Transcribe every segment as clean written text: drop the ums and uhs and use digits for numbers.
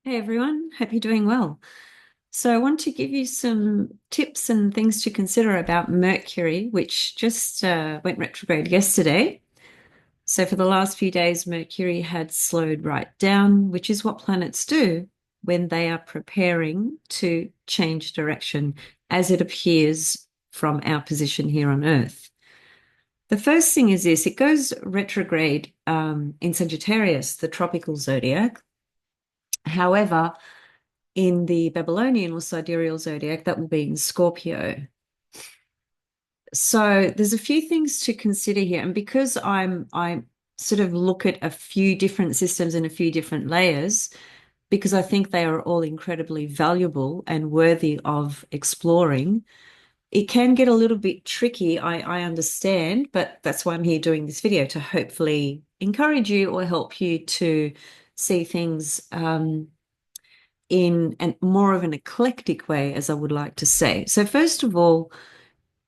Hey everyone, hope you're doing well. So I want to give you some tips and things to consider about Mercury, which just went retrograde yesterday. So for the last few days, Mercury had slowed right down, which is what planets do when they are preparing to change direction as it appears from our position here on Earth. The first thing is this, it goes retrograde in Sagittarius, the tropical zodiac. However, in the Babylonian or sidereal zodiac, that will be in Scorpio. So there's a few things to consider here. And because I sort of look at a few different systems and a few different layers, because I think they are all incredibly valuable and worthy of exploring, it can get a little bit tricky. I understand, but that's why I'm here doing this video to hopefully encourage you or help you to see things in more of an eclectic way, as I would like to say. So first of all,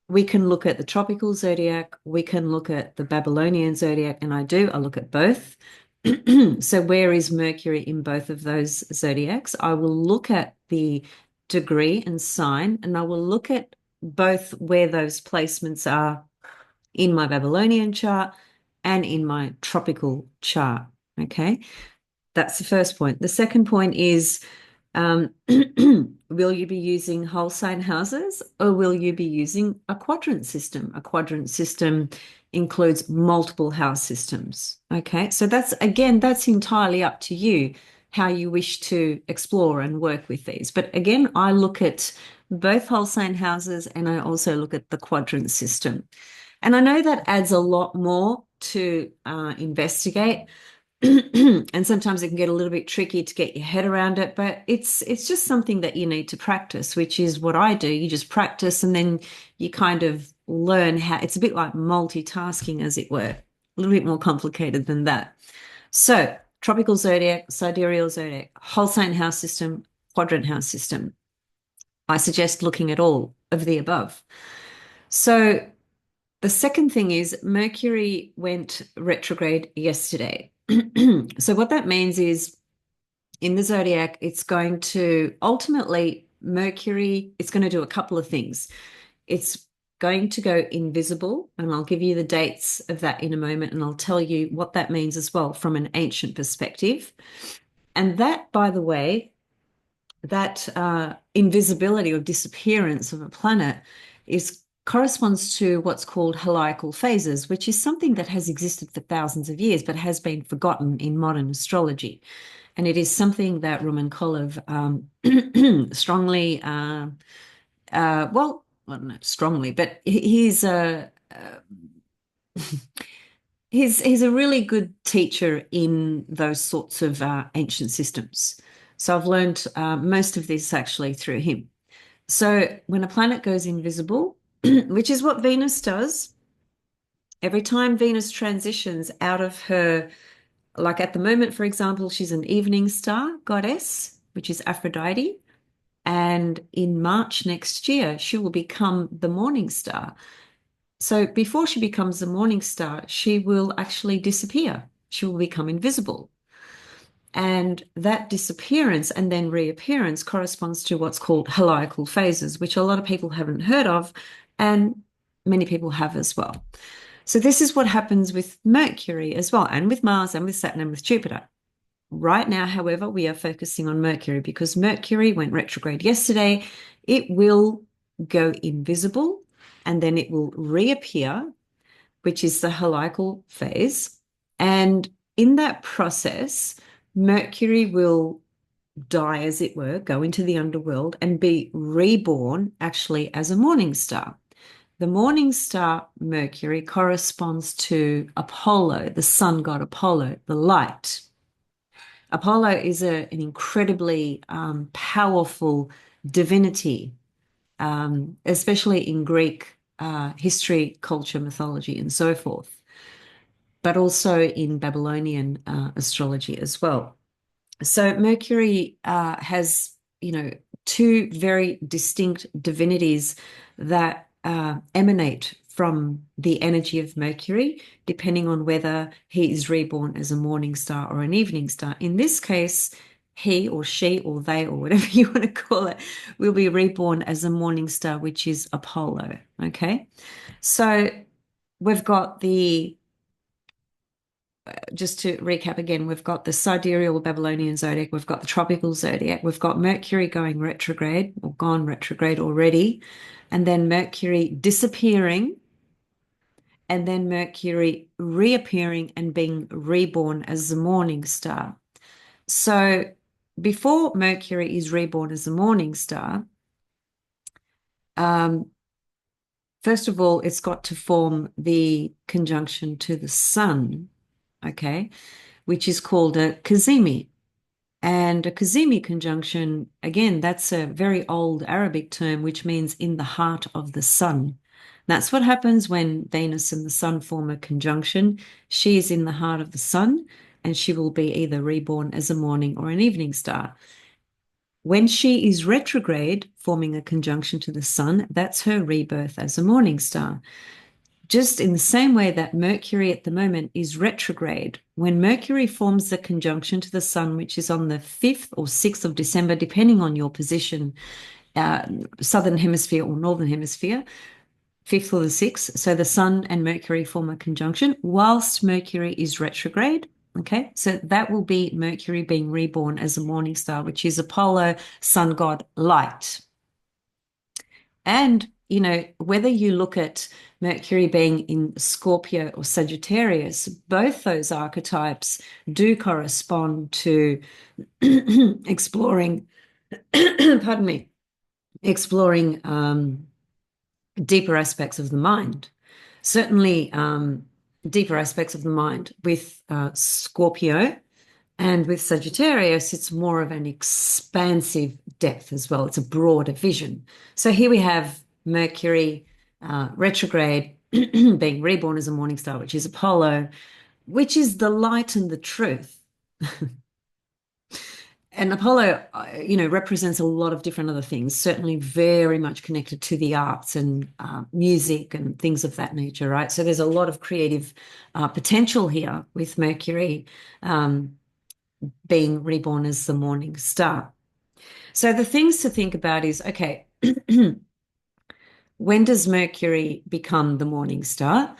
we can look at the tropical zodiac, we can look at the Babylonian zodiac, and I look at both. So where is Mercury in both of those zodiacs? I will look at the degree and sign, and I will look at both where those placements are in my Babylonian chart and in my tropical chart. Okay, that's the first point. The second point is will you be using whole sign houses or will you be using a quadrant system? A quadrant system includes multiple house systems. Okay, so that's entirely up to you how you wish to explore and work with these. But again, I look at both whole sign houses and I also look at the quadrant system. And I know that adds a lot more to investigate. And sometimes it can get a little bit tricky to get your head around it, but it's just something that you need to practice, which is what I do. You just practice and then you kind of learn how it's a bit like multitasking, as it were, a little bit more complicated than that. So, tropical zodiac, sidereal zodiac, whole sign house system, quadrant house system. I suggest looking at all of the above. So, the second thing is Mercury went retrograde yesterday. So what that means is in the zodiac, it's going to ultimately Mercury, it's going to do a couple of things. It's going to go invisible, and I'll give you the dates of that in a moment, and I'll tell you what that means as well from an ancient perspective. And that, by the way, that invisibility or disappearance of a planet is corresponds to what's called heliacal phases, which is something that has existed for thousands of years but has been forgotten in modern astrology. And it is something that Rumenkolov strongly, well, not strongly, but he's a really good teacher in those sorts of ancient systems. So I've learned most of this actually through him. So when a planet goes invisible, which is what Venus does, every time Venus transitions out of her, like at the moment, for example, she's an evening star goddess, which is Aphrodite. And in March next year, she will become the morning star. So before she becomes the morning star, she will actually disappear. She will become invisible. And that disappearance and then reappearance corresponds to what's called heliacal phases, which a lot of people haven't heard of, and many people have as well. So this is what happens with Mercury as well, and with Mars and with Saturn and with Jupiter. Right now, however, we are focusing on Mercury because Mercury went retrograde yesterday. It will go invisible and then it will reappear, which is the heliacal phase. And in that process, Mercury will die, as it were, go into the underworld and be reborn actually as a morning star. The morning star Mercury corresponds to Apollo, the sun god Apollo, the light. Apollo is an incredibly powerful divinity, especially in Greek history, culture, mythology, and so forth, but also in Babylonian astrology as well. So Mercury has, two very distinct divinities that emanate from the energy of Mercury, depending on whether he is reborn as a morning star or an evening star. In this case, he or she or they or whatever you want to call it will be reborn as a morning star, which is Apollo. Okay. So we've got just to recap again, we've got the sidereal Babylonian zodiac, we've got the tropical zodiac, we've got Mercury going retrograde or gone retrograde already, and then Mercury disappearing, and then Mercury reappearing and being reborn as the morning star. So before Mercury is reborn as a morning star, um, first of all, it's got to form the conjunction to the sun, okay, which is called a cazimi. And a cazimi conjunction, again, that's a very old Arabic term, which means in the heart of the sun. That's what happens when Venus and the sun form a conjunction. She is in the heart of the sun, and she will be either reborn as a morning or an evening star. When she is retrograde, forming a conjunction to the sun, that's her rebirth as a morning star. Just in the same way that Mercury at the moment is retrograde, when Mercury forms the conjunction to the sun, which is on the 5th or 6th of December, depending on your position, southern hemisphere or northern hemisphere, 5th or the 6th. So the sun and Mercury form a conjunction whilst Mercury is retrograde. Okay, so that will be Mercury being reborn as a morning star, which is Apollo, sun god, light. And, whether you look at Mercury being in Scorpio or Sagittarius, both those archetypes do correspond to exploring, pardon me, exploring deeper aspects of the mind. Certainly, deeper aspects of the mind with Scorpio. And with Sagittarius, it's more of an expansive depth as well. It's a broader vision. So here we have Mercury retrograde being reborn as a morning star, which is Apollo, which is the light and the truth. And Apollo, represents a lot of different other things, certainly very much connected to the arts and music and things of that nature, right? So there's a lot of creative potential here with Mercury being reborn as the morning star. So the things to think about is, okay, when does Mercury become the morning star?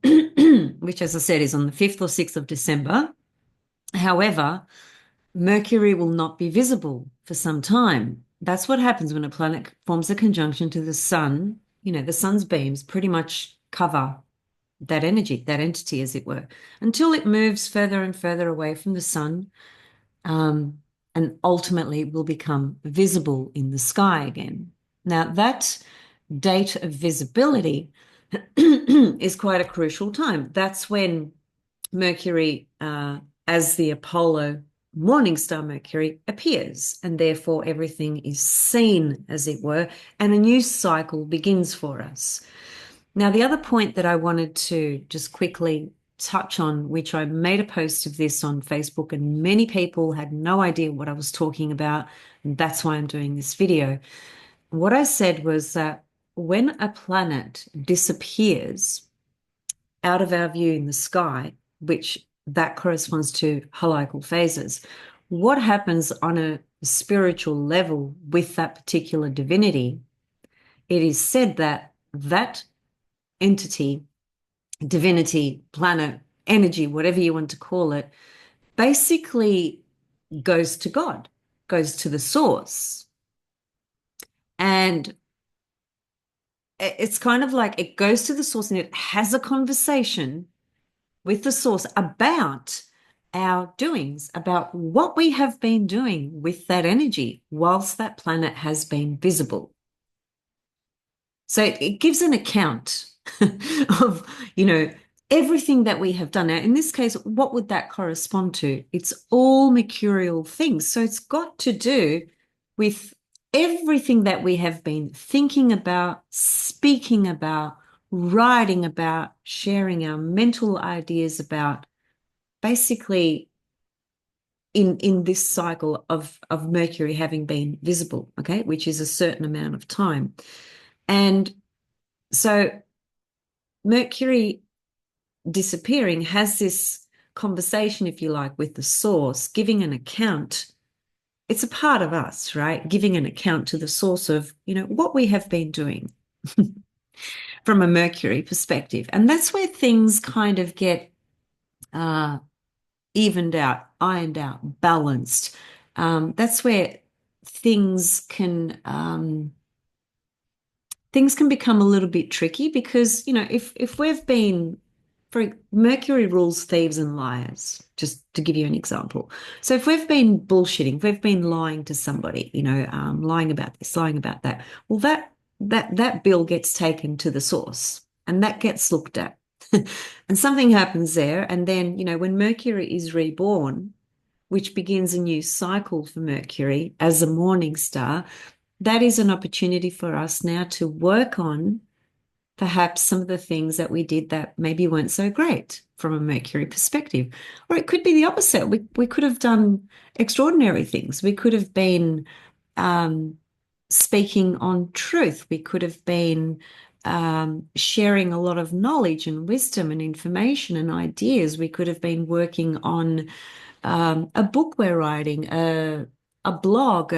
Which, as I said, is on the 5th or 6th of December. However, Mercury will not be visible for some time. That's what happens when a planet forms a conjunction to the sun. The sun's beams pretty much cover that energy, that entity, as it were, until it moves further and further away from the sun, and ultimately will become visible in the sky again. Now, that date of visibility is quite a crucial time. That's when Mercury, as the Apollo morning star Mercury, appears, and therefore everything is seen, as it were, and a new cycle begins for us. Now, the other point that I wanted to just quickly touch on, which I made a post of this on Facebook, and many people had no idea what I was talking about, and that's why I'm doing this video. What I said was that when a planet disappears out of our view in the sky, which that corresponds to helical phases, what happens on a spiritual level with that particular divinity? It is said that that entity, divinity, planet, energy, whatever you want to call it, basically goes to God, goes to the source. And it's kind of like it goes to the source and it has a conversation with the source about our doings, about what we have been doing with that energy whilst that planet has been visible. So it gives an account of, everything that we have done. Now, in this case, what would that correspond to? It's all mercurial things. So it's got to do with everything that we have been thinking about, speaking about, writing about, sharing our mental ideas about, basically in this cycle of Mercury having been visible, okay, which is a certain amount of time. And so Mercury disappearing has this conversation, if you like, with the source, giving an account it's a part of us, right? Giving an account to the source of, what we have been doing from a Mercury perspective. And that's where things kind of get uh, evened out, ironed out, balanced. That's where things can things can become a little bit tricky because, if we've been, for Mercury rules thieves and liars, just to give you an example. So if we've been bullshitting, if we've been lying to somebody, lying about this, lying about that, well, that bill gets taken to the source and that gets looked at. And something happens there. And then, when Mercury is reborn, which begins a new cycle for Mercury as a morning star, that is an opportunity for us now to work on perhaps some of the things that we did that maybe weren't so great from a Mercury perspective. Or it could be the opposite. We could have done extraordinary things. We could have been um, speaking on truth. We could have been sharing a lot of knowledge and wisdom and information and ideas. We could have been working on a book we're writing, a blog,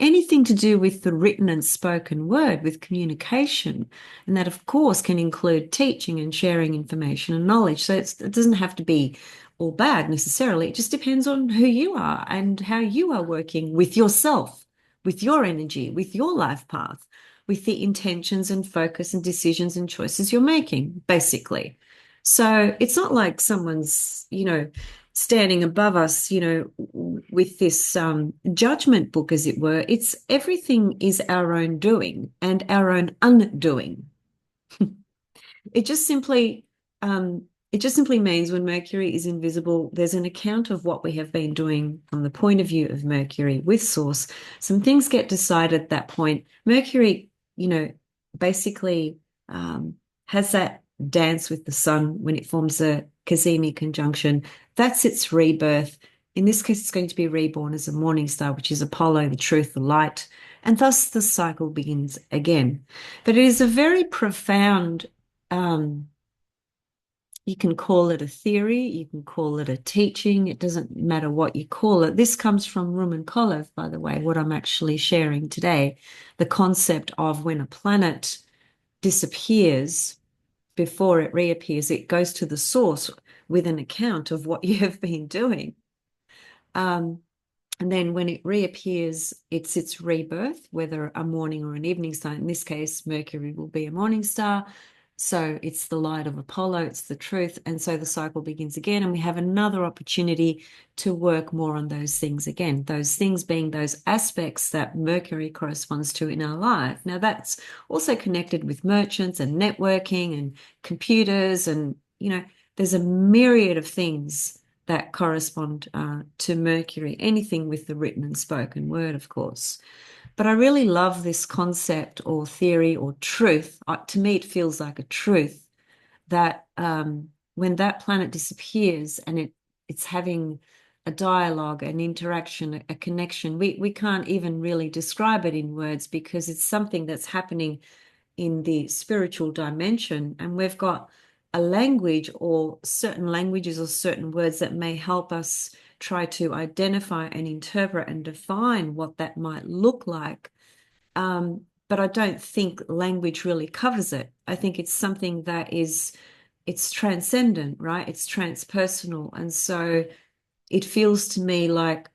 anything to do with the written and spoken word, with communication. And that, of course, can include teaching and sharing information and knowledge. So it doesn't have to be all bad necessarily. It just depends on who you are and how you are working with yourself, with your energy, with your life path, with the intentions and focus and decisions and choices you're making, basically. So it's not like someone's, standing above us, with this judgment book, as it were. It's everything is our own doing and our own undoing. It just simply it just simply means when Mercury is invisible, there's an account of what we have been doing from the point of view of Mercury with Source. Some things get decided at that point. Mercury, basically has that dance with the sun when it forms a Cazimi conjunction. That's its rebirth. In this case, it's going to be reborn as a morning star, which is Apollo, the truth, the light, and thus the cycle begins again. But it is a very profound you can call it a theory, you can call it a teaching, it doesn't matter what you call it. This comes from Rumen Kolev, by the way, what I'm actually sharing today, the concept of when a planet disappears before it reappears, it goes to the source with an account of what you have been doing. And then when it reappears, it's its rebirth, whether a morning or an evening star. In this case, Mercury will be a morning star. So it's the light of Apollo, it's the truth. And so the cycle begins again. And we have another opportunity to work more on those things again, those things being those aspects that Mercury corresponds to in our life. Now, that's also connected with merchants and networking and computers. And, there's a myriad of things that correspond to Mercury, anything with the written and spoken word, of course. But I really love this concept or theory or truth. To me, it feels like a truth that when that planet disappears and it's having a dialogue, an interaction, a connection, we can't even really describe it in words because it's something that's happening in the spiritual dimension. And we've got a language or certain languages or certain words that may help us try to identify and interpret and define what that might look like. But I don't think language really covers it. I think it's something that it's transcendent, right? It's transpersonal. And so it feels to me like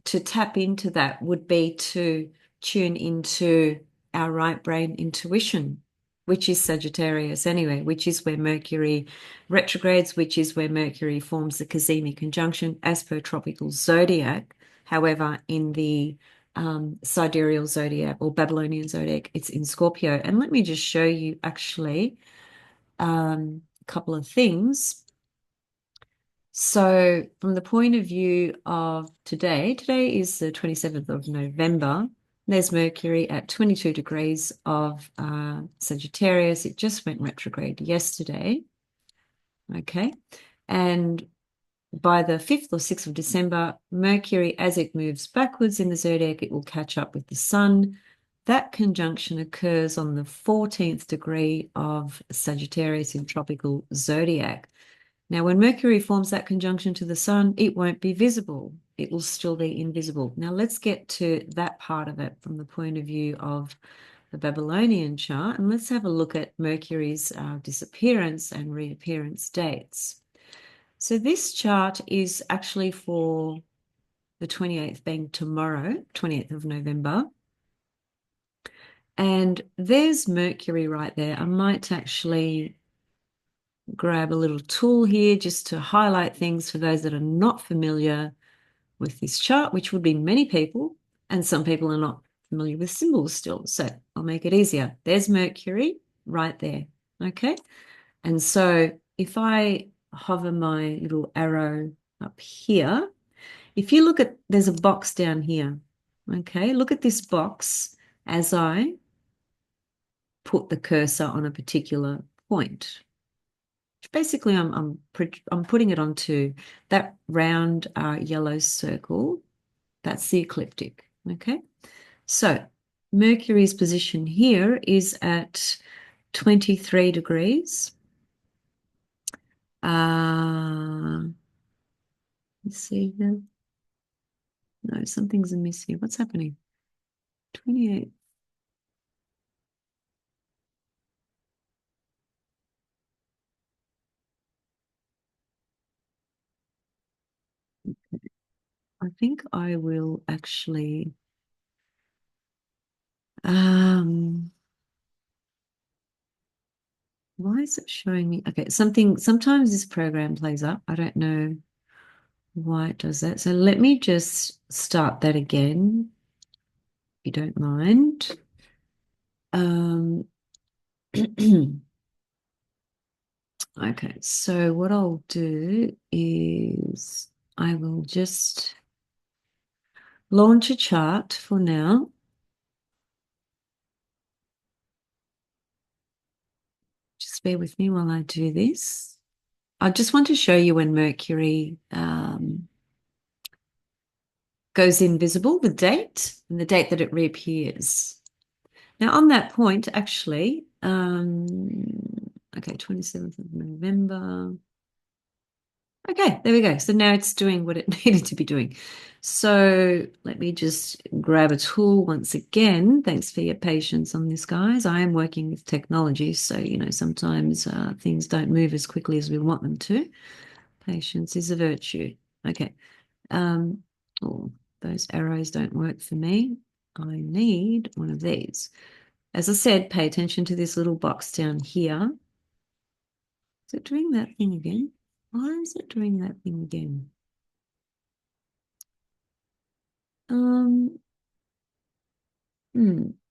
to tap into that would be to tune into our right brain intuition, which is Sagittarius anyway, which is where Mercury retrogrades, which is where Mercury forms the Cazimi conjunction as per tropical zodiac. However, in the sidereal zodiac or Babylonian zodiac, it's in Scorpio. And let me just show you actually a couple of things. So from the point of view of today is the 27th of November. There's Mercury at 22 degrees of Sagittarius. It just went retrograde yesterday. Okay. And by the 5th or 6th of December, Mercury, as it moves backwards in the zodiac, it will catch up with the sun. That conjunction occurs on the 14th degree of Sagittarius in tropical zodiac. Now, when Mercury forms that conjunction to the sun, it won't be visible. It will still be invisible. Now, let's get to that part of it from the point of view of the Babylonian chart, and let's have a look at Mercury's disappearance and reappearance dates. So this chart is actually for the 28th, being tomorrow, 28th of November. And there's Mercury right there. I might actually grab a little tool here just to highlight things for those that are not familiar with this chart, which would be many people, and some people are not familiar with symbols still. So I'll make it easier. There's Mercury right there. Okay. And so if I hover my little arrow up here, if you look at, there's a box down here. Okay. Look at this box as I put the cursor on a particular point. Basically, I'm putting it onto that round yellow circle. That's the ecliptic. Okay. So Mercury's position here is at 23 degrees. Let's see here. No, something's amiss here. What's happening? 28. I think I will actually why is it showing me? Okay, sometimes this program plays up. I don't know why it does that. So let me just start that again, if you don't mind. Okay, so what I'll do is I will just launch a chart for now. Just bear with me while I do this. I just want to show you when Mercury goes invisible, the date and the date that it reappears. Now, on that point, actually, okay, 27th of November. Okay, there we go. So now it's doing what it needed to be doing. So let me just grab a tool once again. Thanks for your patience on this, guys. I am working with technology, so, sometimes things don't move as quickly as we want them to. Patience is a virtue. Okay. Oh, those arrows don't work for me. I need one of these. As I said, pay attention to this little box down here. Is it doing that thing again? Why is it doing that thing again? Um,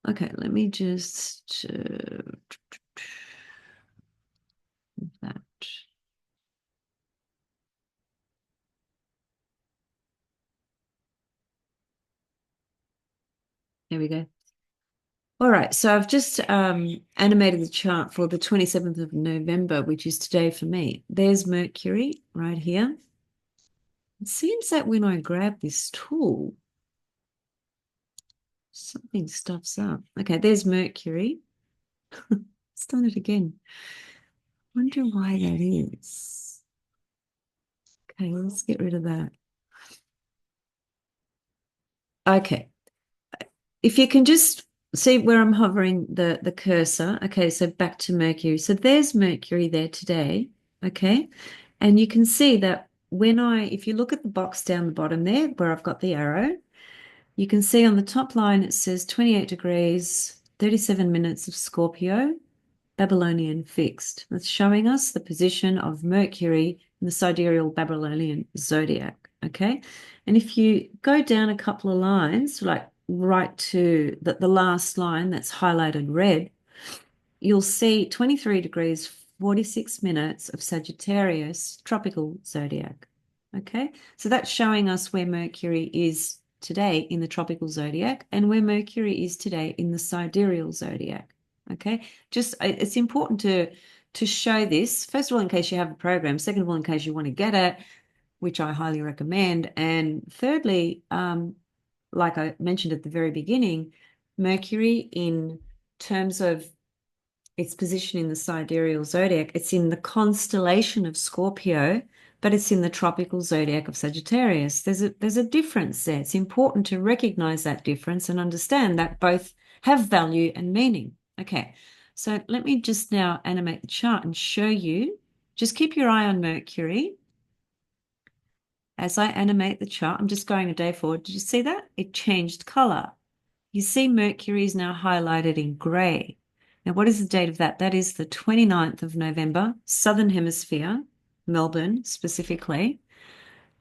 okay, let me just that. There we go. All right, so I've just animated the chart for the 27th of November, which is today for me. There's Mercury right here. It seems that when I grab this tool, something stuffs up. Okay, there's Mercury. It's done it again. Wonder why that is. Okay, well, let's get rid of that. Okay. If you can just see where I'm hovering the cursor. Okay, so back to Mercury. So there's Mercury there today. Okay. And you can see that if you look at the box down the bottom there where I've got the arrow, you can see on the top line it says 28 degrees, 37 minutes of Scorpio, Babylonian fixed. That's showing us the position of Mercury in the sidereal Babylonian zodiac. Okay. And if you go down a couple of lines, like right to the last line that's highlighted red, you'll see 23 degrees, 46 minutes of Sagittarius tropical zodiac. Okay. So that's showing us where Mercury is today in the tropical zodiac and where Mercury is today in the sidereal zodiac. Okay. Just it's important to show this, first of all, in case you have a program, second of all, in case you want to get it, which I highly recommend. And thirdly, like I mentioned at the very beginning, Mercury in terms of its position in the sidereal zodiac. It's in the constellation of Scorpio, but it's in the tropical zodiac of Sagittarius. There's a difference there. It's important to recognize that difference and understand that both have value and meaning. Okay, so let me just now animate the chart and show you. Just keep your eye on Mercury. As I animate the chart, I'm just going a day forward. Did you see that? It changed color. You see Mercury is now highlighted in gray. Now, what is the date of that? That is the 29th of November, Southern Hemisphere, Melbourne specifically.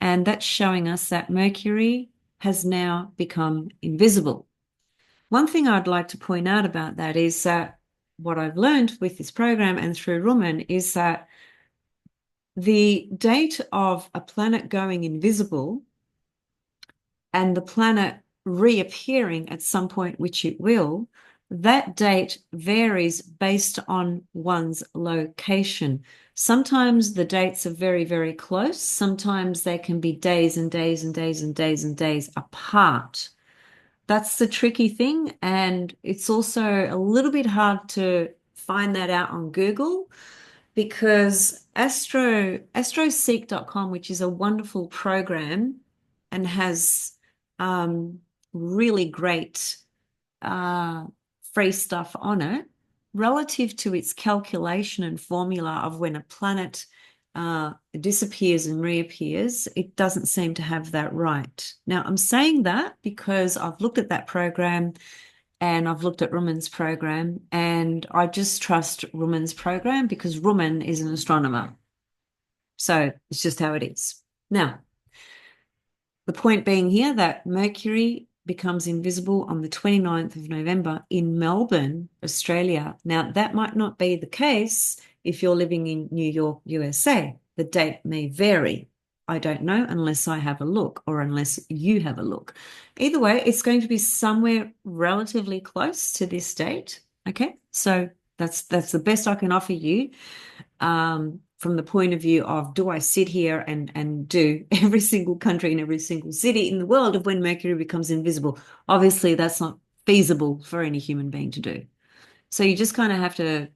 And that's showing us that Mercury has now become invisible. One thing I'd like to point out about that is that what I've learned with this program and through Rumen is that the date of a planet going invisible and the planet reappearing at some point, which it will, that date varies based on one's location. Sometimes the dates are very, very close. Sometimes they can be days and days and days and days and days apart. That's the tricky thing. And it's also a little bit hard to find that out on Google because astroseek.com, which is a wonderful program and has really great uh, free stuff on it, relative to its calculation and formula of when a planet disappears and reappears, it doesn't seem to have that right. Now, I'm saying that because I've looked at that program and I've looked at Rumen's program, and I just trust Rumen's program because Rumen is an astronomer. So it's just how it is. Now, the point being here that Mercury becomes invisible on the 29th of November in Melbourne, Australia. Now, that might not be the case if you're living in New York, USA. The date may vary. I don't know unless I have a look or unless you have a look. Either way, it's going to be somewhere relatively close to this date. Okay, so that's the best I can offer you from the point of view of do I sit here and do every single country and every single city in the world of when Mercury becomes invisible? Obviously, that's not feasible for any human being to do. So you just kind of have to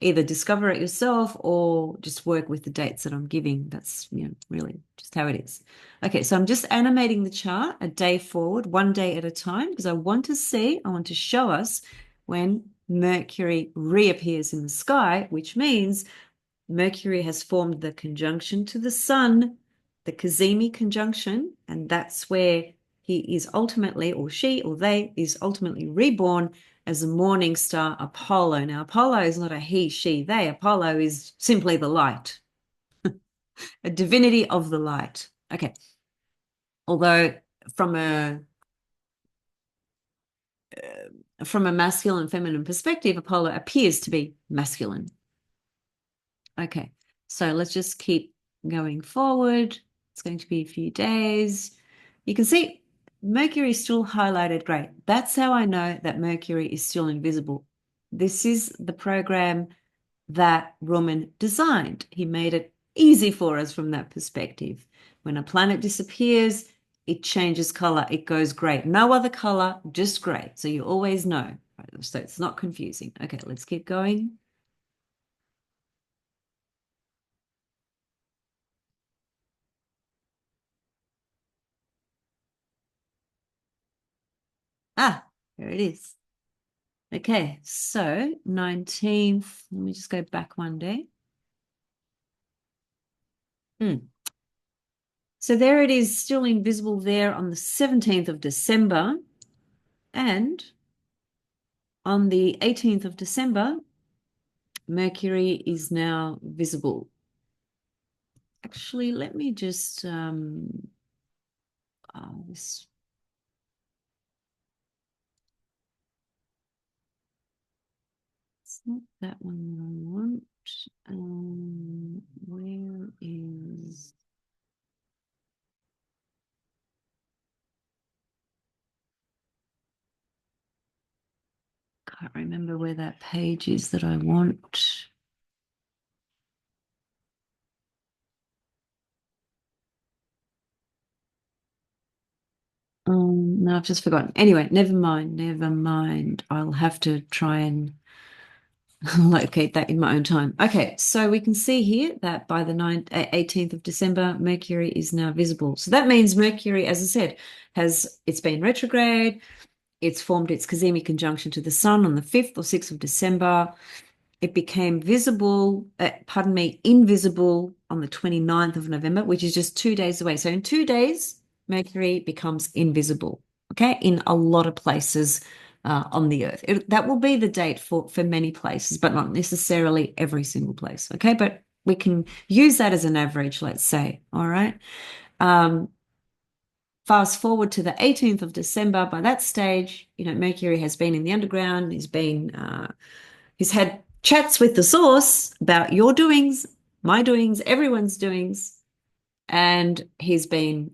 either discover it yourself or just work with the dates that I'm giving. That's, really just how it is. Okay, so I'm just animating the chart a day forward, one day at a time, because I want to show us when Mercury reappears in the sky, which means Mercury has formed the conjunction to the Sun, the Cazimi conjunction, and that's where he is ultimately, or she, or they, is ultimately reborn as a morning star Apollo. Now, Apollo is not a he, she, they. Apollo is simply the light, a divinity of the light. Okay. Although from a masculine feminine perspective, Apollo appears to be masculine. Okay, so let's just keep going forward. It's going to be a few days. You can see Mercury is still highlighted gray. That's how I know that Mercury is still invisible. This is the program that Roman designed. He made it easy for us from that perspective. When a planet disappears, it changes color. It goes gray. No other color, just gray. So you always know. So it's not confusing. Okay, let's keep going. Ah, there it is. Okay, so 19th, let me just go back one day. So there it is, still invisible there on the 17th of December. And on the 18th of December, Mercury is now visible. Actually, let me just, this. It's not that one that I want. Where is... Can't remember where that page is that I want. No, I've just forgotten. Anyway, never mind. I'll have to try and I'll locate that in my own time. Okay, so we can see here that by the 18th of December, Mercury is now visible. So that means Mercury, as I said, it's been retrograde. It's formed its cazimi conjunction to the Sun on the 5th or 6th of December. It became visible, invisible on the 29th of November, which is just 2 days away. So in 2 days, Mercury becomes invisible, okay, in a lot of places on the Earth. That will be the date for many places, but not necessarily every single place, okay? But we can use that as an average, let's say, all right? Um, Fast forward to the 18th of December. By that stage, Mercury has been in the underground. He's had chats with the source about your doings, my doings, everyone's doings. And they've been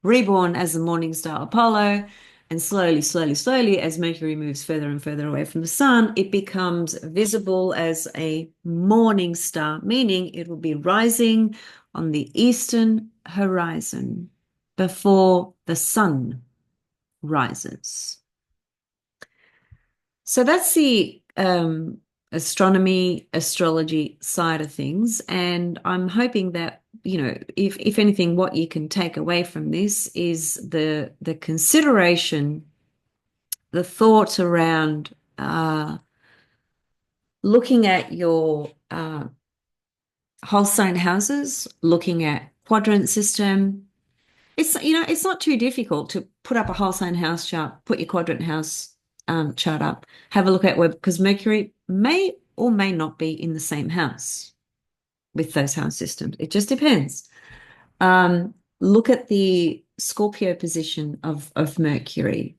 reborn as the morning star Apollo. And slowly, slowly, slowly, as Mercury moves further and further away from the sun, it becomes visible as a morning star, meaning it will be rising on the eastern horizon before the sun rises. So that's the astronomy, astrology side of things. And I'm hoping that, if anything, what you can take away from this is the consideration, the thought around looking at your whole sign houses, looking at quadrant system. It's not too difficult to put up a whole sign house chart, put your quadrant house chart up, have a look at where, because Mercury may or may not be in the same house with those house systems. It just depends. Look at the Scorpio position of Mercury.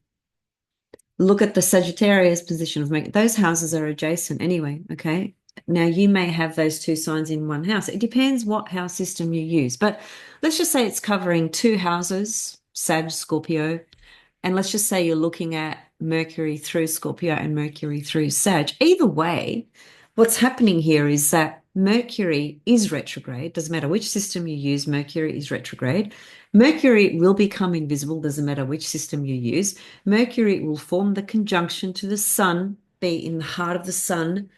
Look at the Sagittarius position of Mercury. Those houses are adjacent anyway, okay? Now, you may have those two signs in one house. It depends what house system you use. But let's just say it's covering two houses, Sag, Scorpio, and let's just say you're looking at Mercury through Scorpio and Mercury through Sag. Either way, what's happening here is that Mercury is retrograde. Doesn't matter which system you use, Mercury is retrograde. Mercury will become invisible, doesn't matter which system you use. Mercury will form the conjunction to the sun, be in the heart of the sun,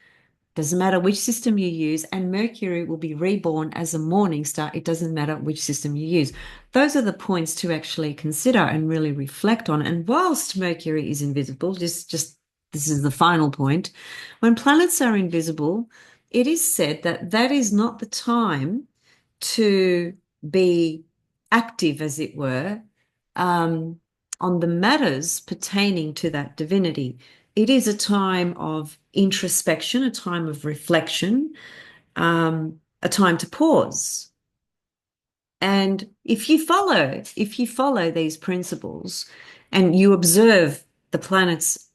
doesn't matter which system you use, and Mercury will be reborn as a morning star. It doesn't matter which system you use. Those are the points to actually consider and really reflect on. And whilst Mercury is invisible, just this is the final point, when planets are invisible, it is said that that is not the time to be active, as it were, on the matters pertaining to that divinity. It is a time of introspection, a time of reflection, a time to pause. And if you follow these principles and you observe the planet's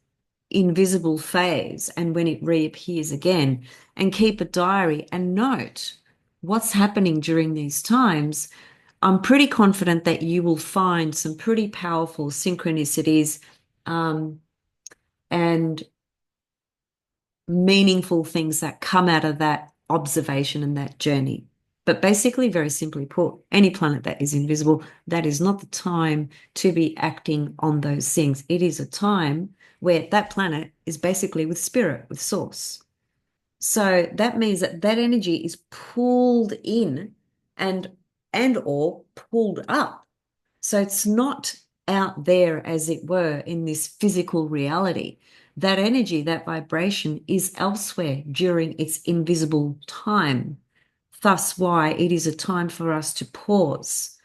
invisible phase and when it reappears again, and keep a diary and note what's happening during these times, I'm pretty confident that you will find some pretty powerful synchronicities, and meaningful things that come out of that observation and that journey. But basically, very simply put, any planet that is invisible, that is not the time to be acting on those things. It is a time where that planet is basically with spirit, with source. So that means that that energy is pulled in and or pulled up. So it's not out there, as it were, in this physical reality. That energy, that vibration is elsewhere during its invisible time. Thus, why it is a time for us to pause.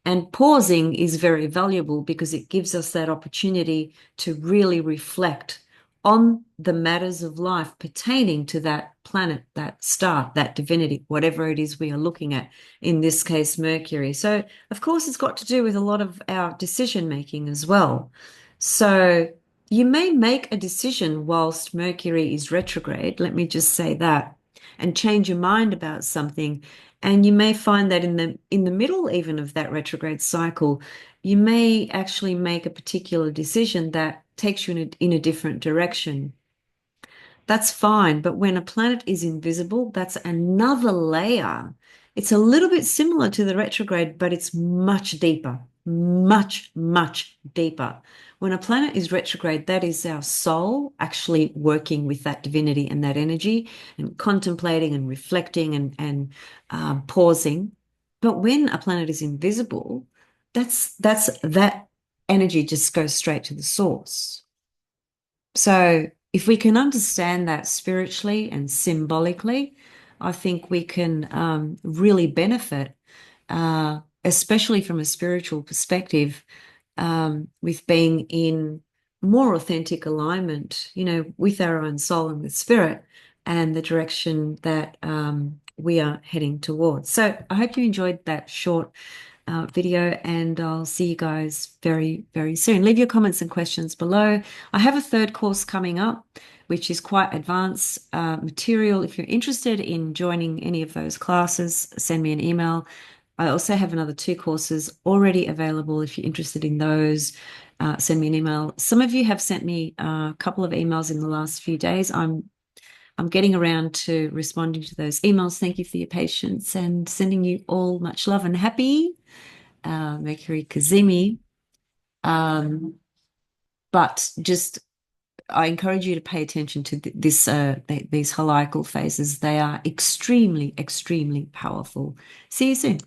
And pausing is very valuable because it gives us that opportunity to really reflect on the matters of life pertaining to that planet, that star, that divinity, whatever it is we are looking at, in this case, Mercury. So, of course, it's got to do with a lot of our decision making as well. So, you may make a decision whilst Mercury is retrograde, let me just say that, and change your mind about something. And you may find that in the middle even of that retrograde cycle, you may actually make a particular decision that takes you in a different direction. That's fine, but when a planet is invisible, that's another layer. It's a little bit similar to the retrograde, but it's much deeper. much, much deeper. When a planet is retrograde, that is our soul actually working with that divinity and that energy and contemplating and reflecting and pausing. But when a planet is invisible, that energy just goes straight to the source. So if we can understand that spiritually and symbolically, I think we can really benefit, especially from a spiritual perspective, with being in more authentic alignment, with our own soul and with spirit and the direction that we are heading towards. So I hope you enjoyed that short video, and I'll see you guys very, very soon. Leave your comments and questions below. I have a third course coming up, which is quite advanced material. If you're interested in joining any of those classes, send me an email. I also have another 2 courses already available. If you're interested in those, send me an email. Some of you have sent me a couple of emails in the last few days. I'm getting around to responding to those emails. Thank you for your patience and sending you all much love and happy Mercury Kazemi. But just I encourage you to pay attention to these heliacal phases. They are extremely, extremely powerful. See you soon.